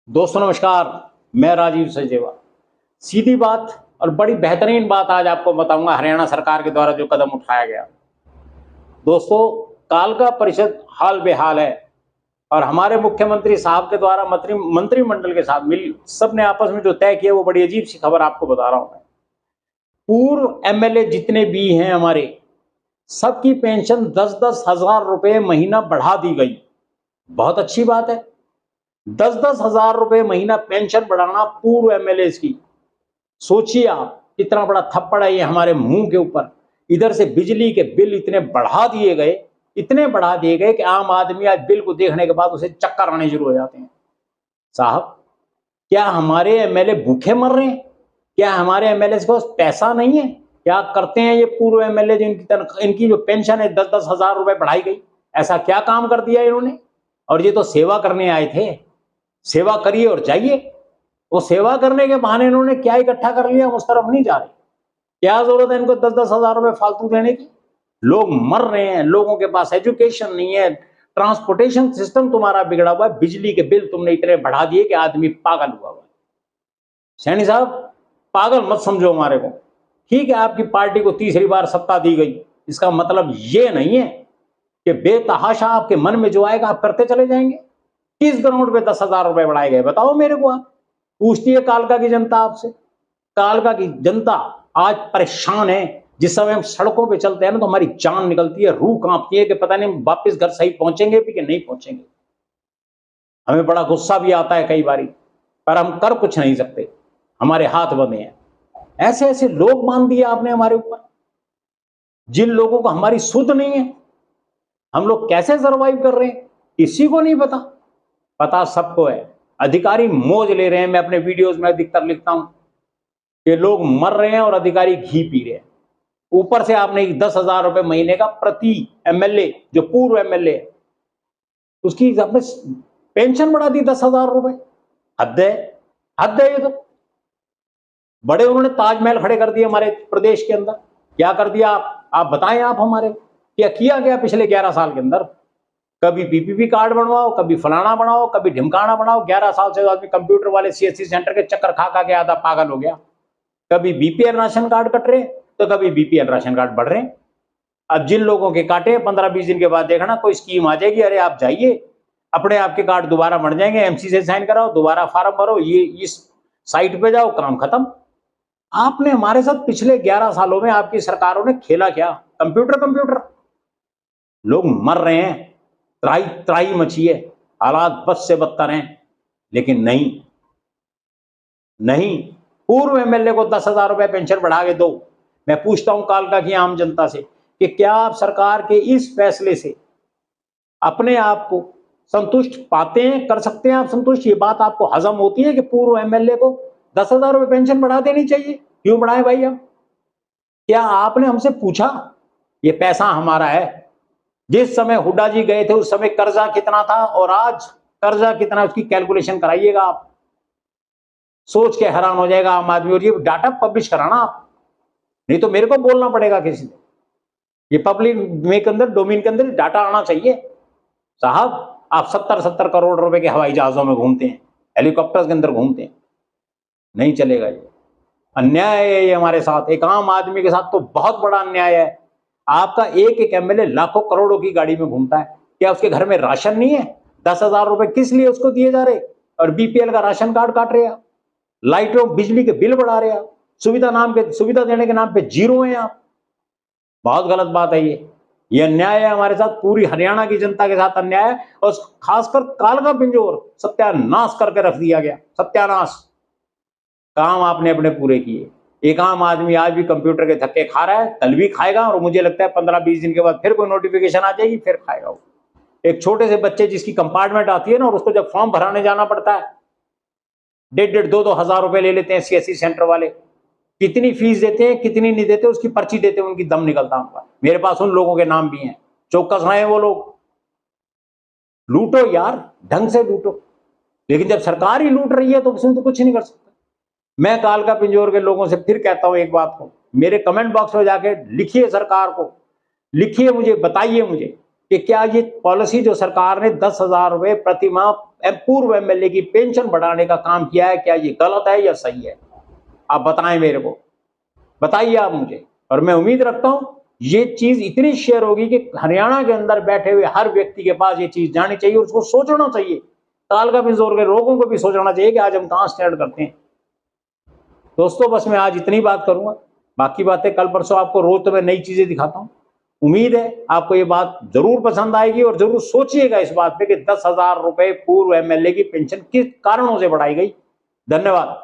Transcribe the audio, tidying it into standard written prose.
दोस्तों नमस्कार। मैं राजीव सचदेवा। सीधी बात और बड़ी बेहतरीन बात आज आपको बताऊंगा हरियाणा सरकार के द्वारा जो कदम उठाया गया। दोस्तों, कालका परिषद हाल बेहाल है और हमारे मुख्यमंत्री साहब के द्वारा मंत्रिमंडल के साथ मिल सबने आपस में जो तय किया वो बड़ी अजीब सी खबर आपको बता रहा हूं मैं। पूर्व एमएलए जितने भी हैं हमारे, सबकी पेंशन 10-10 हजार रुपए महीना बढ़ा दी गई। बहुत अच्छी बात है। 10-10 हजार रुपए महीना पेंशन बढ़ाना पूर्व एमएलए की। सोचिए आप, कितना बड़ा थप्पड़ है ये हमारे मुंह के ऊपर। इधर से बिजली के बिल इतने बढ़ा दिए गए, इतने बढ़ा दिए गए कि आम आदमी आज बिल को देखने के बाद उसे चक्कर आने शुरू हो जाते हैं। साहब, क्या हमारे एमएलए भूखे मर रहे हैं? क्या हमारे एमएलए के पास पैसा नहीं है? क्या करते हैं ये पूर्व एमएलए जो इनकी जो पेंशन है 10-10 हजार रुपए बढ़ाई गई? ऐसा क्या काम कर दिया इन्होंने? और ये तो सेवा करने आए थे। सेवा करिए और जाइए। वो सेवा करने के बहाने इन्होंने क्या इकट्ठा कर लिया, उस तरफ नहीं जा रहे। क्या जरूरत है इनको 10-10 हजार रुपए फालतू देने की? लोग मर रहे हैं, लोगों के पास एजुकेशन नहीं है, ट्रांसपोर्टेशन सिस्टम तुम्हारा बिगड़ा हुआ है, बिजली के बिल तुमने इतने बढ़ा दिए कि आदमी पागल हुआ है। सैनी साहब, पागल मत समझो हमारे को। ठीक है, आपकी पार्टी को तीसरी बार सत्ता दी गई, इसका मतलब ये नहीं है कि बेतहाशा आपके मन में जो आएगा आप करते चले जाएंगे। किस ग्राउंड पे 10 हजार रुपए बढ़ाए गए बताओ मेरे को। आप पूछती है कालका की जनता आपसे। कालका की जनता आज परेशान है। जिस समय हम सड़कों पे चलते हैं ना तो हमारी जान निकलती है, रूह कांपती है कि पता नहीं वापस घर सही पहुंचेंगे भी कि नहीं पहुंचेंगे। हमें बड़ा गुस्सा भी आता है कई बारी, पर हम कर कुछ नहीं सकते, हमारे हाथ बंधे हैं। ऐसे ऐसे लोग मान दिए आपने हमारे ऊपर, जिन लोगों को हमारी सुध नहीं है। हम लोग कैसे सरवाइव कर रहे हैं किसी को नहीं पता। पता सबको है। अधिकारी मौज ले रहे हैं। मैं अपने वीडियोस में अधिकतर लिखता हूं कि लोग मर रहे हैं और अधिकारी घी पी रहे हैं। ऊपर से आपने 10 हजार रुपए महीने का प्रति एमएलए, जो पूर्व एमएलए है, उसकी आपने पेंशन बढ़ा दी 10 हजार रुपए। हद है, हद है ये तो। बड़े उन्होंने ताजमहल खड़े कर दिए हमारे प्रदेश के अंदर। क्या कर दिया आप बताएं। आप हमारे क्या किया गया पिछले 11 साल के अंदर? कभी पीपीपी कार्ड बनवाओ, कभी फलाना बनाओ, कभी ढिमकाना बनाओ। 11 साल से आदमी कंप्यूटर वाले सीएससी सेंटर के चक्कर खा खा के आधा पागल हो गया। कभी बीपीएल राशन कार्ड कट रहे तो कभी बीपीएल राशन कार्ड बढ़ रहे हैं। अब जिन लोगों के काटे 15-20 दिन के बाद देखना कोई स्कीम आ जाएगी, अरे आप जाइए, अपने आपके कार्ड दोबारा बढ़ जाएंगे, एमसी से साइन कराओ, दोबारा फार्म भरो, ये इस साइट पे जाओ, काम खत्म। आपने हमारे साथ पिछले 11 सालों में आपकी सरकारों ने खेला क्या? Computer computer. लोग मर रहे हैं, त्राही त्राही मची है, हालात बद से बदतर हैं। लेकिन नहीं, नहीं, पूर्व एमएलए को 10 हजार रुपए पेंशन बढ़ा के दो। मैं पूछता हूं कालका की आम जनता से कि क्या आप सरकार के इस फैसले से अपने आप को संतुष्ट पाते हैं, कर सकते हैं आप संतुष्ट? ये बात आपको हजम होती है कि पूर्व एमएलए को 10 हजार रुपए पेंशन बढ़ा देनी चाहिए? क्यों बढ़ाए भाई? अब क्या आपने हमसे पूछा? ये पैसा हमारा है। जिस समय हुड्डा जी गए थे उस समय कर्जा कितना था और आज कर्जा कितना, उसकी कैलकुलेशन कराइएगा आप। सोच के हैरान हो जाएगा आम आदमी। और ये डाटा पब्लिश कराना आप, नहीं तो मेरे को बोलना पड़ेगा किसी ने। ये पब्लिक में के अंदर, डोमेन के अंदर डाटा आना चाहिए। साहब, आप 70-70 करोड़ रुपए के हवाई जहाजों में घूमते हैं, हेलीकॉप्टर के अंदर घूमते हैं, नहीं चलेगा। ये अन्याय है ये हमारे साथ। एक आम आदमी के साथ तो बहुत बड़ा अन्याय है। आपका एक एक एमएलए लाखों करोड़ों की गाड़ी में घूमता है। क्या उसके घर में राशन नहीं है? 10 हजार रुपए किस लिए उसको दिए जा रहे? और बीपीएल का राशन कार्ड काट रहे आप, लाइटों बिजली के बिल बढ़ा रहे आप, सुविधा देने के नाम पे जीरो हैं आप। बहुत गलत बात है ये अन्याय है हमारे साथ। पूरी हरियाणा की जनता के साथ अन्याय है और खासकर कालका पिंजौर सत्यानाश करके रख दिया गया। सत्यानाश। काम आपने अपने पूरे किए। एक आम आदमी आज भी कंप्यूटर के धक्के खा रहा है, कल भी खाएगा और मुझे लगता है 15-20 दिन के बाद फिर कोई नोटिफिकेशन आ जाएगी, फिर खाएगा वो। एक छोटे से बच्चे जिसकी कंपार्टमेंट आती है ना और उसको जब फॉर्म भराने जाना पड़ता है, 1,500 2,2 हजार रुपए ले लेते हैं सीएससी सेंटर वाले। कितनी फीस देते हैं कितनी नहीं देते, उसकी पर्ची देते हैं, उनकी दम निकलता उनका। मेरे पास उन लोगों के नाम भी हैं, चौकस हैं वो लोग। लूटो यार, ढंग से लूटो। लेकिन जब सरकार ही लूट रही है तो उसमें तो कुछ नहीं कर सकता। मैं कालका पिंजौर के लोगों से फिर कहता हूं एक बात को, मेरे कमेंट बॉक्स में जाके लिखिए, सरकार को लिखिए, मुझे बताइए मुझे कि क्या ये पॉलिसी जो सरकार ने 10,000 रुपए प्रति माह पूर्व एमएलए की पेंशन बढ़ाने का काम किया है, क्या ये गलत है या सही है? आप बताएं मेरे को, बताइए आप मुझे। और मैं उम्मीद रखता हूं ये चीज इतनी शेयर होगी कि हरियाणा के अंदर बैठे हुए हर व्यक्ति के पास ये चीज जानी चाहिए और उसको सोचना चाहिए। कालका पिंजौर के लोगों को भी सोचना चाहिए कि आज हम कहां स्टैंड करते हैं। दोस्तों बस मैं आज इतनी बात करूंगा, बाकी बातें कल परसों आपको रोज तो मैं नई चीजें दिखाता हूं। उम्मीद है आपको ये बात जरूर पसंद आएगी और जरूर सोचिएगा इस बात पे कि 10,000 रुपए पूर्व एमएलए की पेंशन किस कारणों से बढ़ाई गई। धन्यवाद।